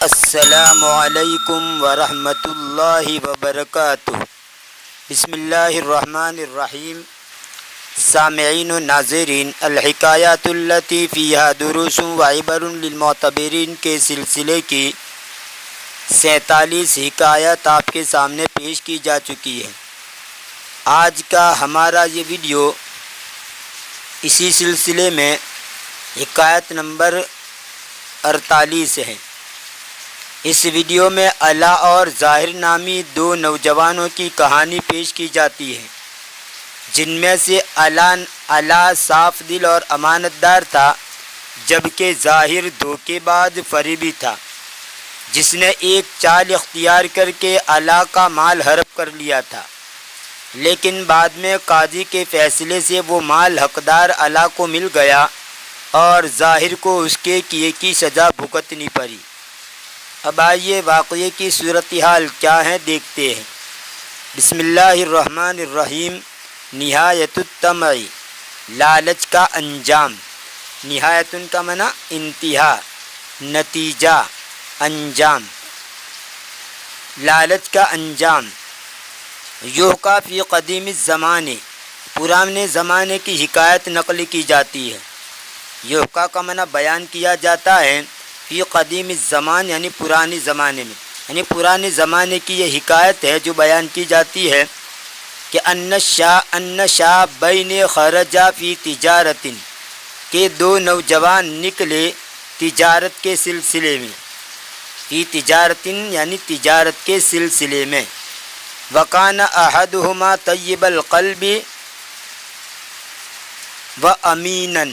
السلام علیکم ورحمۃ اللہ وبرکاتہ۔ بسم اللہ الرحمن الرحیم۔ سامعین و ناظرین، الحکایات التی فیہا دروس و عبر للمعتبرین کے سلسلے کی 47 حکایت آپ کے سامنے پیش کی جا چکی ہے۔ آج کا ہمارا یہ ویڈیو اسی سلسلے میں حکایت نمبر 48 ہے۔ اس ویڈیو میں علا اور ظاہر نامی دو نوجوانوں کی کہانی پیش کی جاتی ہے، جن میں سے علا صاف دل اور امانت دار تھا، جبکہ ظاہر دھوکے باز فریبی تھا، جس نے ایک چال اختیار کر کے علا کا مال ہڑپ کر لیا تھا، لیکن بعد میں قاضی کے فیصلے سے وہ مال حقدار علا کو مل گیا اور ظاہر کو اس کے کیے کی سزا بھگتنی پڑی۔ اب آئیے واقعے کی صورتحال کیا ہے دیکھتے ہیں۔ بسم اللہ الرحمن الرحیم۔ نہایت الطمع، لالچ کا انجام۔ نہایت کا معنی انتہا، نتیجہ، انجام۔ لالچ کا انجام۔ یحکیٰ فی قدیم الزمانے، پرانے زمانے کی حکایت نقل کی جاتی ہے۔ یحکیٰ کا معنی بیان کیا جاتا ہے، فی قدیم الزمان یعنی پرانے زمانے میں، یعنی پرانے زمانے کی یہ حکایت ہے جو بیان کی جاتی ہے کہ ان شابین خرجا فی تجارت، کہ دو نوجوان نکلے تجارت کے سلسلے میں، فی تجارت یعنی تجارت کے سلسلے میں۔ وکان احدہما طیب القلب و امینا،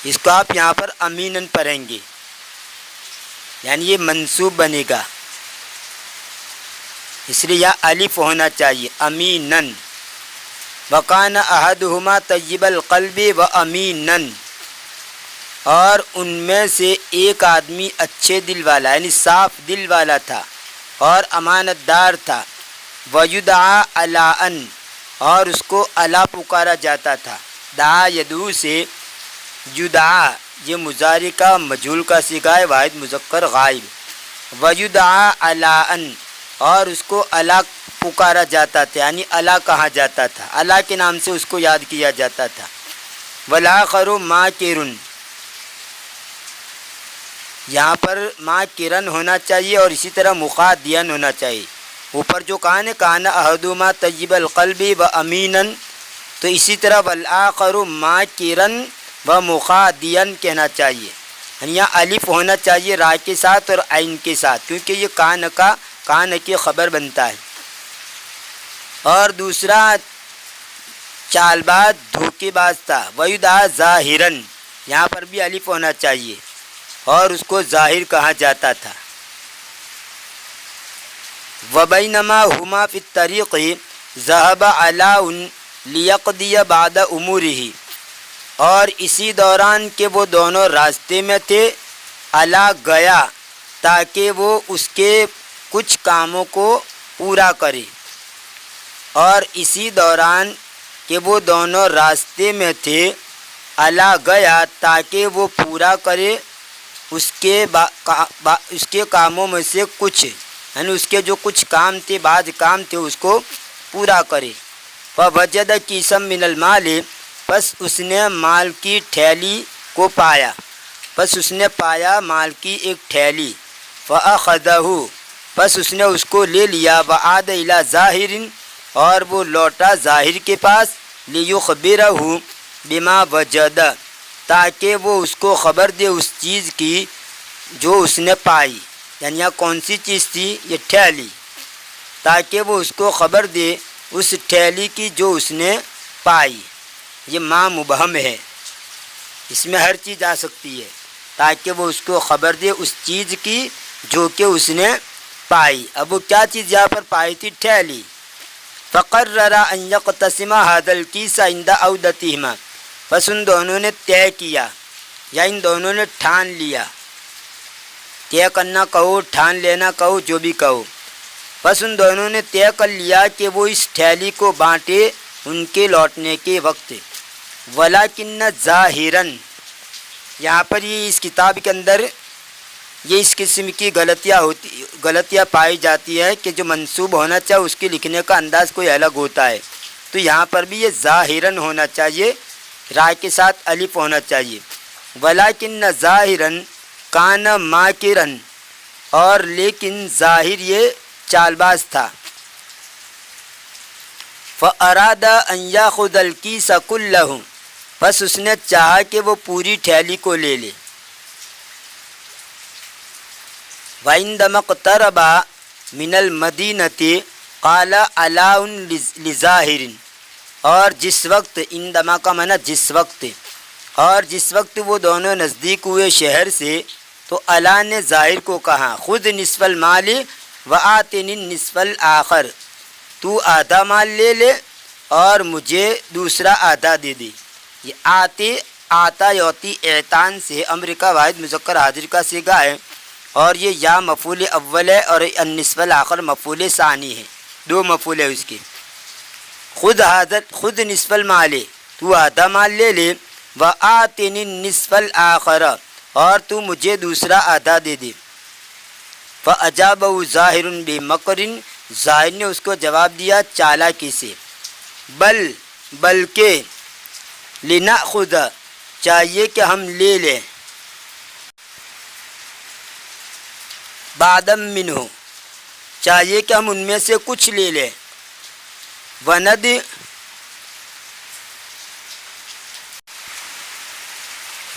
اس کو آپ یہاں پر امینن پڑھیں گے، یعنی یہ منصوب بنے گا، اس لیے یہاں الف ہونا چاہیے، امینن۔ وکان احدہما طیب القلب و امینا، اور ان میں سے ایک آدمی اچھے دل والا یعنی صاف دل والا تھا اور امانت دار تھا۔ ویدعا علاء، اور اس کو علا پکارا جاتا تھا۔ دعا یدعو سے یدعا، یہ مضارع کا مجہول کا صیغہ ہے، واحد مذکر غائب۔ ویدعا علاء، اور اس کو علا پکارا جاتا تھا، یعنی علا کہا جاتا تھا، علا کے نام سے اس کو یاد کیا جاتا تھا۔ والآخر ماکر، یہاں پر ماکرن ہونا چاہیے اور اسی طرح مخادین ہونا چاہیے۔ اوپر جو کہا ہے کان احدہما طیب القلب و امینا، تو اسی طرح والآخر ماکرن و مخادین کہنا چاہیے، یعنی یہاں الف ہونا چاہیے را کے ساتھ اور عین کے ساتھ، کیونکہ یہ کان کی خبر بنتا ہے۔ اور دوسرا چال باز دھوکے باز تھا، ویدعا ظاہرن، یہاں پر بھی الف ہونا چاہیے اور اس کو ظاہر کہا جاتا تھا۔ وبینما ہما فی الطریق ذهب علاء لیقضی بعض امورہ، اور اسی دوران کہ وہ دونوں راستے میں تھے، علا گیا تاکہ وہ اس کے کچھ کاموں کو پورا کرے، اور اسی دوران کہ وہ دونوں راستے میں تھے، علا گیا تاکہ وہ پورا کرے اس کے کاموں میں سے کچھ، یعنی اس کے جو کچھ کام تھے، بعض کام تھے، اس کو پورا کرے۔ فوجد کیسا من المال، پس اس نے مال کی تھیلی کو پایا، پس اس نے پایا مال کی ایک تھیلی۔ فاخذہ، پس اس نے اس کو لے لیا۔ وعاد الی ظاہر، اور وہ لوٹا ظاہر کے پاس، لیخبرہ بما وجد، تاکہ وہ اس کو خبر دے اس چیز کی جو اس نے پائی، یعنی یہاں کون سی چیز تھی؟ یہ تھیلی، تاکہ وہ اس کو خبر دے اس تھیلی کی جو اس نے پائی۔ یہ ما مبہم ہے، اس میں ہر چیز آ سکتی ہے، تاکہ وہ اس کو خبر دے اس چیز کی جو کہ اس نے پائی۔ اب وہ کیا چیز یہاں پر پائی تھی؟ تھیلی۔ فقرر ان یقتسم ھذا الکیس عند عودتہما، پس ان دونوں نے طے کیا یا ان دونوں نے ٹھان لیا، طے کرنا کہو، ٹھان لینا کہو، جو بھی کہو، پس ان دونوں نے طے کر لیا کہ وہ اس تھیلی کو بانٹے ان کے لوٹنے کے وقت۔ ولیکن ظاہراً، یہاں پر یہ اس کتاب کے اندر یہ اس قسم کی غلطیاں پائی جاتی ہے کہ جو منصوب ہونا چاہے اس کے لکھنے کا انداز کوئی الگ ہوتا ہے. تو یہاں پر بھی یہ ظاہراً ہونا چاہیے، را کے ساتھ الف ہونا چاہیے. ولیکن ظاہراً کان ماکرن، اور لیکن ظاہر یہ چال باز تھا. فاراد ان یاخذ الکیس کلہ، بس اس نے چاہا کہ وہ پوری تھیلی کو لے لے. وعندما اقترب من المدینۃ قال علاء لظاہر، اور جس وقت، عندما کا معنی جس وقت، اور جس وقت وہ دونوں نزدیک ہوئے شہر سے تو علاء نے ظاہر کو کہا خذ نصف المال وآتنی النصف الآخر، تو آدھا مال لے لے اور مجھے دوسرا آدھا دے دے. یہ آتا یوتی اعتان سے امر کا واحد مذکر حاضر کا صیغہ ہے، اور یہ یا مفعول اول ہے اور النصف الآخر مفعول ثانی ہے، دو مفعول ہے اس کے. خود نصف المال، تو آدھا مال لے لے، وآتنی النصف الآخر، اور تو مجھے دوسرا آدھا دے دے. فأجابہ ظاہر بمکر، ظاہر نے اس کو جواب دیا چالاکی سے. بلکہ لنأخذ، چاہیے کہ ہم لے لیں، بعضا منہ، چاہیے کہ ہم ان میں سے کچھ لے لیں.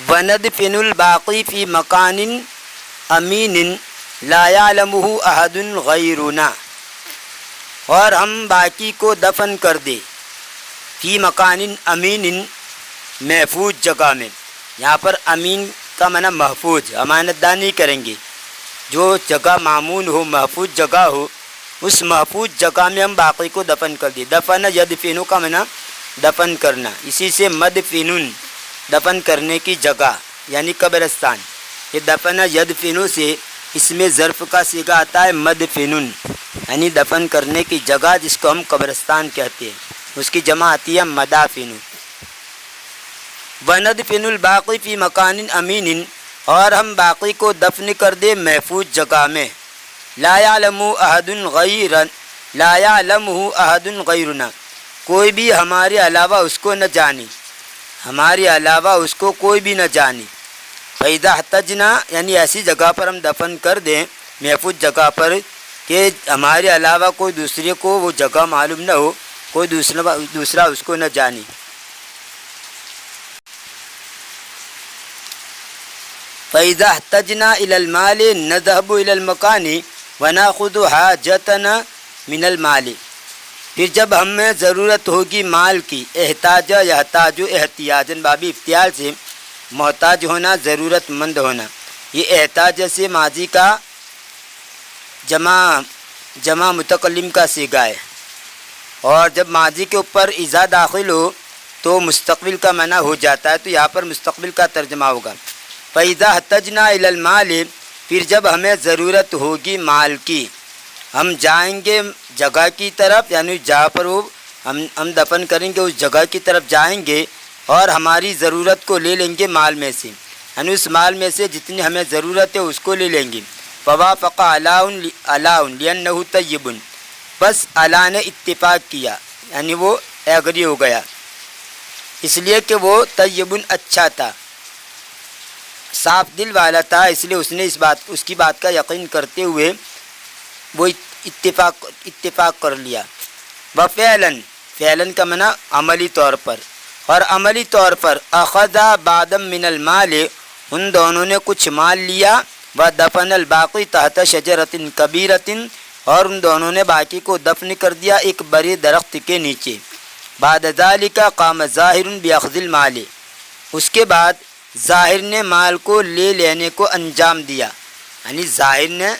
وندفن الباقی فی مکان امین لا یعلمہ احد غیرنا، اور ہم باقی کو دفن کر دے فی مکان امین، محفوظ جگہ میں. یہاں پر امین کا معنی محفوظ، امانت دانی کریں گے، جو جگہ معمون ہو، محفوظ جگہ ہو، اس محفوظ جگہ میں ہم باقی کو دفن کر دیں. دفن یدفن کا معنی دفن کرنا، اسی سے مدفن دفن کرنے کی جگہ یعنی قبرستان. یہ دفن یدفن سے اس میں ظرف کا صیغہ آتا ہے مدفن، یعنی دفن کرنے کی جگہ جس کو ہم قبرستان کہتے ہیں، اس کی جمع آتی ہے مدافن. وندفن الباقی فی مکان امین، اور ہم باقی کو دفن کر دے محفوظ جگہ میں. لا یعلمہ احد غیرنا، کوئی بھی ہمارے علاوہ اس کو نہ جانے، ہمارے علاوہ اس کو کوئی بھی نہ جانے. فَإِذَا احْتَجْنَا، یعنی ایسی جگہ پر ہم دفن کر دیں، محفوظ جگہ پر، کہ ہمارے علاوہ کوئی دوسرے کو وہ جگہ معلوم نہ ہو، کوئی دوسرا اس کو نہ جانے. فَإِذَا احْتَجْنَا إِلَى الْمَالِ نَذْهَبُ إِلَى الْمَكَانِ وَنَأْخُذُ حَاجَتَنَا مِنَ الْمَالِ، پھر جب ہمیں ضرورت ہوگی مال کی، احتاج یحتاج احتیاجن بابی افتعال سے محتاج ہونا، ضرورت مند ہونا. یہ احتاج سے ماضی کا جمع متکلم کا صیغہ ہے، اور جب ماضی کے اوپر اذا داخل ہو تو مستقبل کا معنی ہو جاتا ہے، تو یہاں پر مستقبل کا ترجمہ ہوگا. فَإِذَا احْتَجْنَا إِلَى الْمَالِ، پھر جب ہمیں ضرورت ہوگی مال کی، ہم جائیں گے جگہ کی طرف، یعنی جہاں پر وہ ہم دفن کریں گے اس جگہ کی طرف جائیں گے، اور ہماری ضرورت کو لے لیں گے مال میں سے، یعنی اس مال میں سے جتنی ہمیں ضرورت ہے اس کو لے لیں گے. فوافق علاء لأنه طیب، بس علاء نے اتفاق کیا، یعنی وہ ایگری ہو گیا، اس لیے کہ وہ طیب اچھا تھا، صاف دل والا تھا، اس لیے اس کی بات کا یقین کرتے ہوئے وہ اتفاق کر لیا. فعلاً کا معنی عملی طور پر، اور عملی طور پر اخذا بعضا من المال، ان دونوں نے کچھ مال لیا، ودفن الباقی تحت شجرۃ کبیرۃ، اور ان دونوں نے باقی کو دفن کر دیا ایک بڑے درخت کے نیچے. بعد ذالک قام ظاہر باخذ المال، اس کے بعد ظاہر نے مال کو لے لینے کو انجام دیا، یعنی ظاہر نے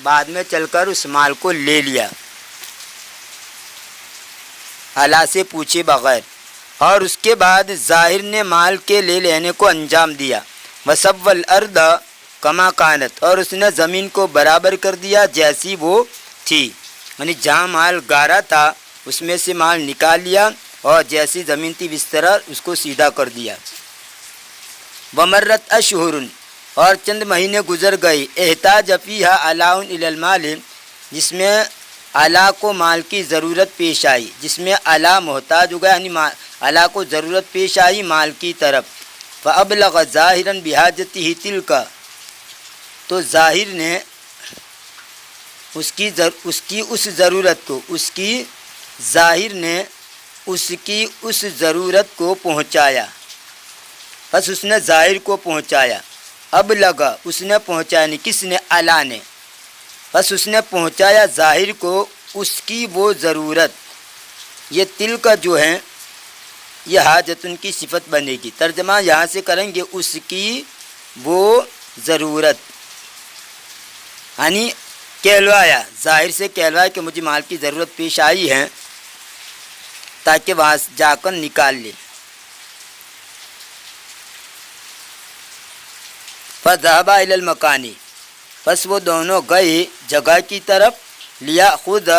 بعد میں چل کر اس مال کو لے لیا علاء سے پوچھے بغیر، اور اس کے بعد ظاہر نے مال کے لے لینے کو انجام دیا. وَسَوَّى الْأَرْضَ كَمَا كَانَتْ، اور اس نے زمین کو برابر کر دیا جیسی وہ تھی، یعنی جہاں مال گارا تھا اس میں سے مال نکال لیا، اور جیسی زمین تھی اس طرح اس کو سیدھا کر دیا. وَمَرَّتْ أَشْهُرٌ، اور چند مہینے گزر گئے، احتاج فیہا علاء الی المال، جس میں علاء کو مال کی ضرورت پیش آئی، جس میں علاء محتاج ہو گیا، یعنی علاء کو ضرورت پیش آئی مال کی طرف۔ فابلغ ظاہراً بحاجتہ تلک، تو ظاہر نے اس کی اس ضرورت کو پہنچایا، بس اس نے ظاہر کو پہنچایا۔ ابلغ، اس نے پہنچایا، نہیں کس نے؟ علاء نے، بس اس نے پہنچایا ظاہر کو اس کی وہ ضرورت۔ یہ تلک جو ہے یہ حاجت ان کی صفت بنے گی، ترجمہ یہاں سے کریں گے اس کی وہ ضرورت، یعنی کہلوایا، ظاہر سے کہلوایا کہ مجھے مال کی ضرورت پیش آئی ہے تاکہ وہاں جا کر نکال لے۔ فذهبا الى المکان، پس وہ دونوں گئے جگہ کی طرف، لیاخذ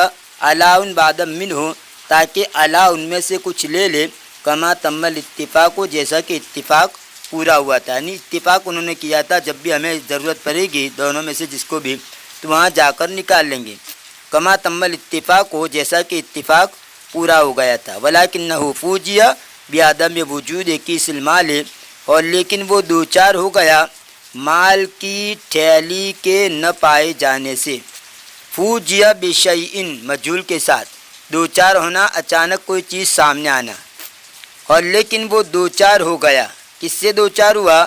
علاء بعد منہ، تاکہ علاء ان میں سے کچھ لے لے، کما تم الاتفاق، جیسا کہ اتفاق پورا ہوا تھا، یعنی اتفاق انہوں نے کیا تھا جب بھی ہمیں ضرورت پڑے گی دونوں میں سے جس کو بھی تو وہاں جا کر نکال لیں گے۔ کما تم الاتفاق ہو، جیسا کہ اتفاق پورا ہو گیا تھا۔ ولکنہ فوجی بعدم وجود کیس المال، اور لیکن وہ دوچار ہو گیا مال کی تھیلی کے نہ پائے جانے سے۔ فوجیہ بشیء، مجہول کے ساتھ، دوچار ہونا اچانک کوئی چیز سامنے آنا، اور لیکن وہ دوچار ہو گیا، کس سے دوچار ہوا؟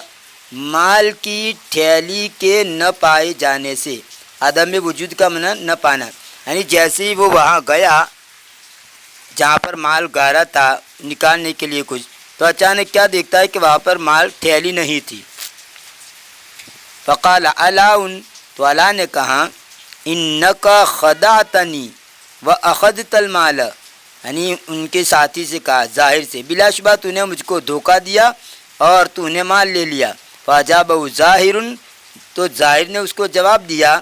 مال کی تھیلی کے نہ پائے جانے سے۔ عدم وجود کا معنی نہ پانا، یعنی جیسے ہی وہ وہاں گیا جہاں پر مال گارا تھا نکالنے کے لیے کچھ، تو اچانک کیا دیکھتا ہے کہ وہاں پر مال تھیلی نہیں تھی۔ فقال علاء، تو علاء نے کہا انک خدعتنی واخذت المال، یعنی ان کے ساتھی سے کہا ظاہر سے، بلا شبہ تو نے مجھ کو دھوکہ دیا اور تو نے مال لے لیا۔ فاجابہ ظاہر، تو ظاہر نے اس کو جواب دیا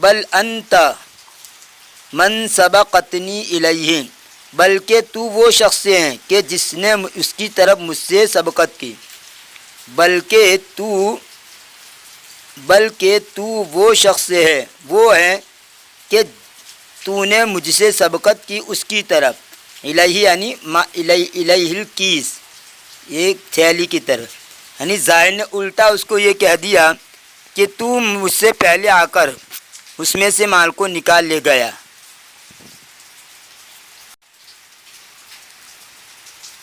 بل انت من سبقتنی الیہ، بلکہ تو وہ شخص ہیں کہ جس نے اس کی طرف مجھ سے سبقت کی، بلکہ تو وہ شخص ہے، وہ ہے کہ تو نے مجھ سے سبقت کی اس کی طرف، الیہ یعنی الیہ الکیس، ایک تھیلی کی طرف، یعنی ظاہر نے الٹا اس کو یہ کہہ دیا کہ تو مجھ سے پہلے آ کر اس میں سے مال کو نکال لے گیا۔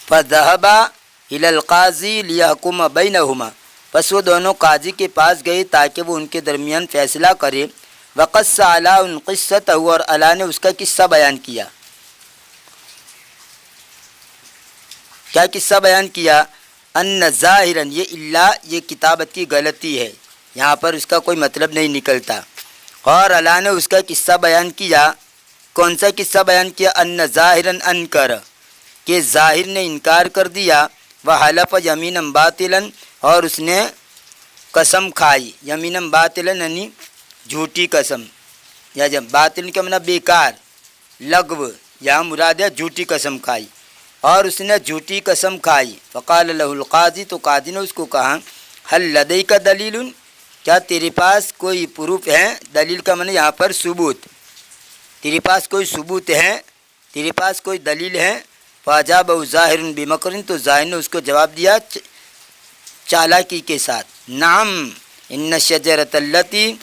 فذهبا الى القاضی لیحکم بینہما، پس وہ دونوں قاضی کے پاس گئے تاکہ وہ ان کے درمیان فیصلہ کرے۔ وقص علاء قصتہ، اور علاء نے اس کا قصہ بیان کیا۔ کیا قصہ بیان کیا؟ ان ظاہراً، یہ کتابت کی غلطی ہے، یہاں پر اس کا کوئی مطلب نہیں نکلتا، اور علاء نے اس کا قصہ بیان کیا۔ کون سا قصہ بیان کیا؟ ان ظاہراً انکر، کہ ظاہر نے انکار کر دیا، وحلف یمینا باطلا، اور اس نے قسم کھائی، یمینا باطلا یعنی جھوٹی قسم، یا جب باطل کا معنی بیکار، لغو، یہاں مراد ہے جھوٹی قسم کھائی، اور اس نے جھوٹی قسم کھائی۔ فقال له القاضی، تو قاضی نے اس کو کہا هل لدیک دلیل، کیا تیرے پاس کوئی پروف ہے؟ دلیل کا معنی یہاں پر ثبوت، تیرے پاس کوئی ثبوت ہے، تیرے پاس کوئی دلیل ہے؟ فاجابہ ظاہر بمکر، تو ظاہر نے اس کو جواب دیا چالاکی کے ساتھ، نعم ان الشجرۃ التی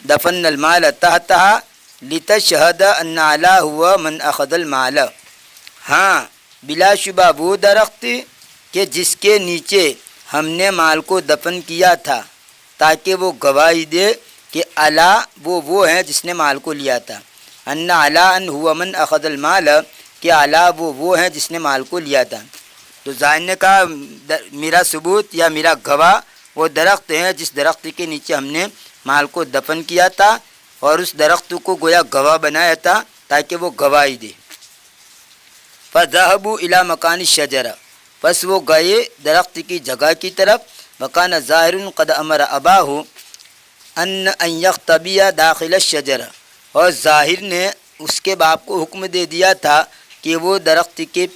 دفن المال تحتها لتشہد ان علاء ہوا من اخذ المال، ہاں بلا شبہ وہ درخت کہ جس کے نیچے ہم نے مال کو دفن کیا تھا تاکہ وہ گواہی دے کہ علاء وہ ہے جس نے مال کو لیا تھا، ان علاء ہوا من اخذ المال، کہ علاء وہ ہے جس نے مال کو لیا تھا۔ تو ظاہر نے کہا میرا ثبوت یا میرا گواہ وہ درخت ہے جس درخت کے نیچے ہم نے مال کو دفن کیا تھا، اور اس درخت کو گویا گواہ بنایا تھا تاکہ وہ گواہی دے۔ فذهبوا الى مکان الشجرہ، پس وہ گئے درخت کی جگہ کی طرف۔ وکان ظاہر قد امر اباہ ان یختبی داخل الشجرہ، اور ظاہر نے اس کے باپ کو حکم دے دیا تھا کہ وہ درخت کے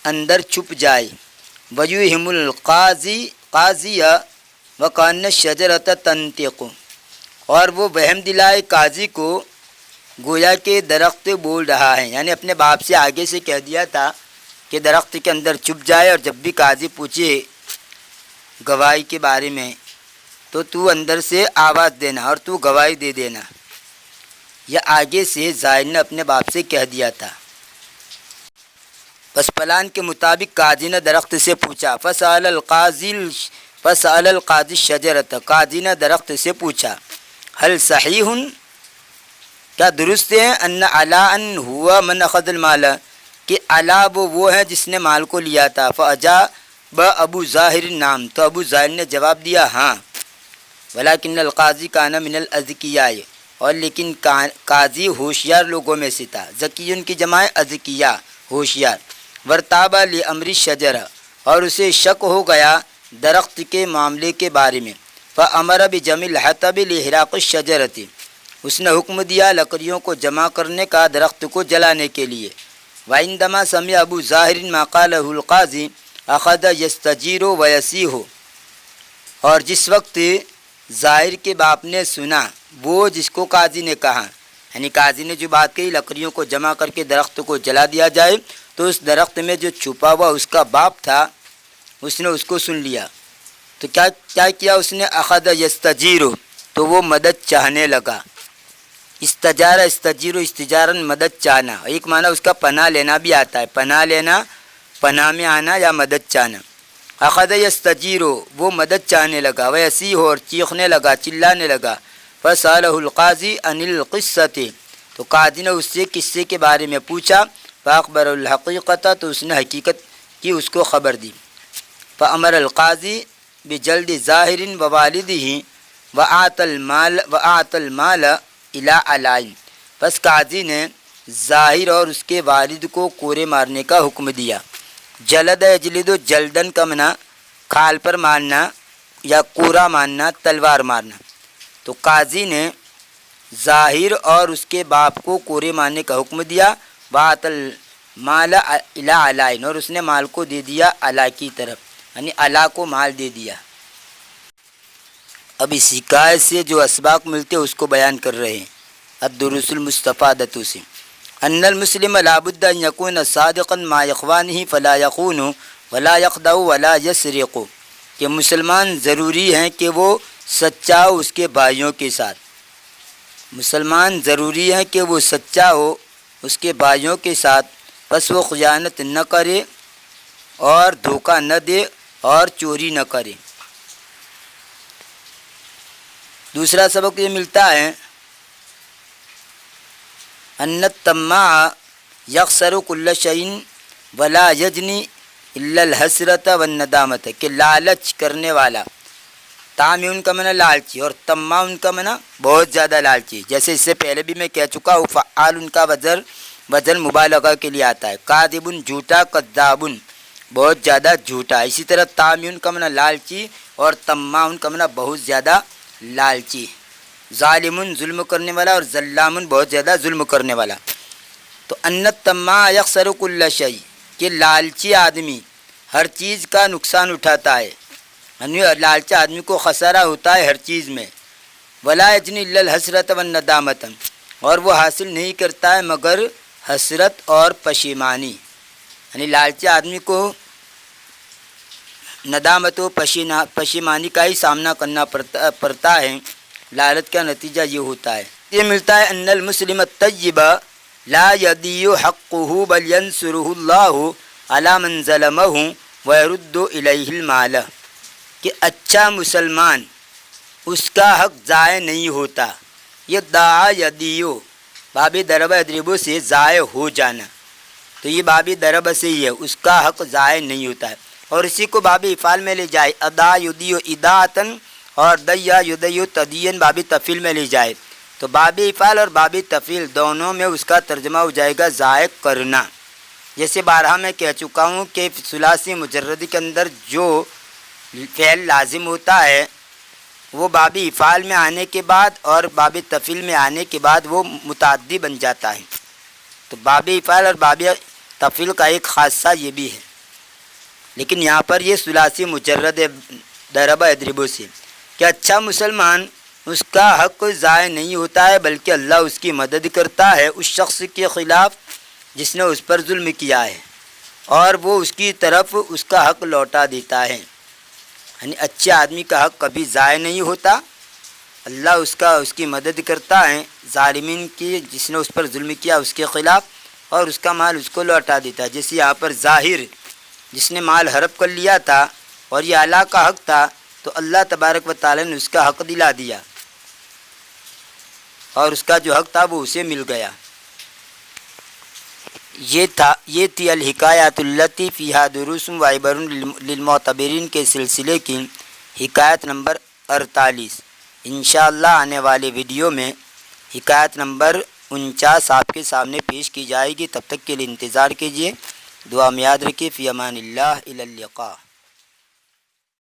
اندر چھپ جائے۔ ویوہم القاضی وَقَانَ الشَّجَرَةَ تَنْطِقُ، اور وہ وہم دلائے قاضی کو گویا کہ درخت بول رہا ہے، یعنی اپنے باپ سے آگے سے کہہ دیا تھا کہ درخت کے اندر چھپ جائے، اور جب بھی قاضی پوچھے گواہی کے بارے میں تو اندر سے آواز دینا اور تو گواہی دے دینا، یا آگے سے زائر نے اپنے باپ سے کہہ دیا تھا۔ پس پلان کے مطابق قاضی نے درخت سے پوچھا، فسأل القاضی الشجرۃ، قاضی نے درخت سے پوچھا، هل صحیح، کیا درست ہے، ان علاء ہوا من اخذ المال، کہ علاء وہ ہے جس نے مال کو لیا تھا، فاجاب ابو ظاہر نام، تو ابو ظاہر نے جواب دیا ہاں، ولکن القاضی کان من الاذکیاء، اور لیکن قاضی ہوشیار لوگوں میں سے تھا، ذکیون کی جمع اذکیاء ہوشیار، ورتابہ لامر الشجرہ، اور اسے شک ہو گیا درخت کے معاملے کے بارے میں، فامر بجمع الحطب لإحراق الشجرۃ، اس نے حکم دیا لکڑیوں کو جمع کرنے کا درخت کو جلانے کے لیے، وعندما سمع ابو ظاہر ما قالہ القاضی اخذ یستجیر ویسیح، اور جس وقت ظاہر کے باپ نے سنا وہ جس کو قاضی نے کہا، یعنی قاضی نے جو بات کہی لکڑیوں کو جمع کر کے درخت کو جلا دیا جائے، تو اس درخت میں جو چھپا ہوا اس کا باپ تھا، اس نے اس کو سن لیا، تو کیا کیا اس نے، اخذ یستجیر، تو وہ مدد چاہنے لگا، استجارہ استجیر استجارن مدد چاہنا، ایک معنی اس کا پناہ لینا بھی آتا ہے، پناہ لینا، پناہ میں آنا یا مدد چاہنا، اخذ یستجیر، وہ مدد چاہنے لگا، ویسیح، اور چیخنے لگا، چلانے لگا، فسألہ القاضی عن القصۃ، تو قاضی نے اس سے قصے کے بارے میں پوچھا، فاخبر الحقیقت، تو اس نے حقیقت کی اس کو خبر دی، فامر القاضی بجلد ظاہر ووالدہ وآت المال الی علائن، پس قاضی نے ظاہر اور اس کے والد کو کوڑے مارنے کا حکم دیا، جلد یجلد، جلدن کا معنی کھال پر مارنا یا کوڑا مارنا، تلوار مارنا، تو قاضی نے ظاہر اور اس کے باپ کو کوڑے مارنے کا حکم دیا، وآت المال الی علائن، اور اس نے مال کو دے دیا علا کی طرف، یعنی علا کو مال دے دیا۔ اب اس حکایت سے جو اسباق ملتے اس کو بیان کر رہے ہیں الدروس المستفادۃ سے، ان المسلم لا بد ان یکون صادقا مع اخوانہ فلا یخون ولا یخدع ولا یسرق، کہ مسلمان ضروری ہیں کہ وہ سچا ہو اس کے بھائیوں کے ساتھ، مسلمان ضروری ہے کہ وہ سچا ہو اس کے بھائیوں کے ساتھ، بس وہ خیانت نہ کرے اور دھوکہ نہ دے اور چوری نہ کرے۔ دوسرا سبق یہ ملتا ہے ان الطماع یخسر کل شیء ولا یجنی الا الحسرۃ والندامۃ، کہ لالچ کرنے والا، تام ان کا معنی لالچی اور طماع ان کا معنی بہت زیادہ لالچی، جیسے اس سے پہلے بھی میں کہہ چکا ہوں، فعال ان کا وزن مبالغہ کے لیے آتا ہے، کاذب جھوٹا، کذاب بہت زیادہ جھوٹا، اسی طرح تام ان کا معنی لالچی اور طماع ان کا معنی بہت زیادہ لالچی، ظالم ظلم کرنے والا اور ظلام بہت زیادہ ظلم کرنے والا۔ تو ان الطماع یخسر کل شیء، کہ لالچی آدمی ہر چیز کا نقصان اٹھاتا ہے، یعنی لالچی آدمی کو خسارہ ہوتا ہے ہر چیز میں، ولا یجنی الا الحسرۃ والندامۃ، اور وہ حاصل نہیں کرتا ہے مگر حسرت اور پشیمانی، یعنی لالچی آدمی کو ندامت و پشیمانی کا ہی سامنا کرنا پڑتا ہے، لالچ کا نتیجہ یہ ہوتا ہے۔ یہ ملتا ہے ان المسلم الطیب لا یضیع حقہ بل ینصرہ اللہ علی من ظلمہ ویرد الیہ المال، کہ اچھا مسلمان اس کا حق ضائع نہیں ہوتا، یہ دعا یضیع باب ضرب یضرب سے ضائع ہو جانا، تو یہ باب ضرب سے ہی ہے، اس کا حق ضائع نہیں ہوتا ہے، اور اسی کو باب افعال میں لے جائے، ادا یدیع اضاعتن اور دیا یدیع تدین باب تفعیل میں لے جائے، تو باب افعال اور باب تفعیل دونوں میں اس کا ترجمہ ہو جائے گا ضائع کرنا۔ جیسے بارہا میں کہہ چکا ہوں کہ ثلاثی مجردی کے اندر جو فعل لازم ہوتا ہے وہ باب افعال میں آنے کے بعد اور باب تفعیل میں آنے کے بعد وہ متعدی بن جاتا ہے، تو باب افعال اور باب تفعیل کا ایک خاصہ یہ بھی ہے، لیکن یہاں پر یہ ثلاثی مجرد ضرب یضرب سے، کہ اچھا مسلمان اس کا حق ضائع نہیں ہوتا ہے بلکہ اللہ اس کی مدد کرتا ہے اس شخص کے خلاف جس نے اس پر ظلم کیا ہے، اور وہ اس کی طرف اس کا حق لوٹا دیتا ہے۔ یعنی اچھے آدمی کا حق کبھی ضائع نہیں ہوتا، اللہ اس کی مدد کرتا ہے ظالمین کی، جس نے اس پر ظلم کیا اس کے خلاف، اور اس کا مال اس کو لوٹا دیتا ہے۔ جیسے یہاں پر ظاہر جس نے مال ہڑپ کر لیا تھا اور یہ اللہ کا حق تھا، تو اللہ تبارک و تعالی نے اس کا حق دلا دیا اور اس کا جو حق تھا وہ اسے مل گیا۔ یہ تھی الحکایات التی فیہا دروس و عبر للمعتبرین کے سلسلے کی حکایت نمبر 48۔ انشاءاللہ آنے والے ویڈیو میں حکایت نمبر 49 آپ کے سامنے پیش کی جائے گی۔ تب تک کے لیے انتظار کیجیے، دعا میں یاد رکھیے۔ فی امان اللہ، الی اللقاء۔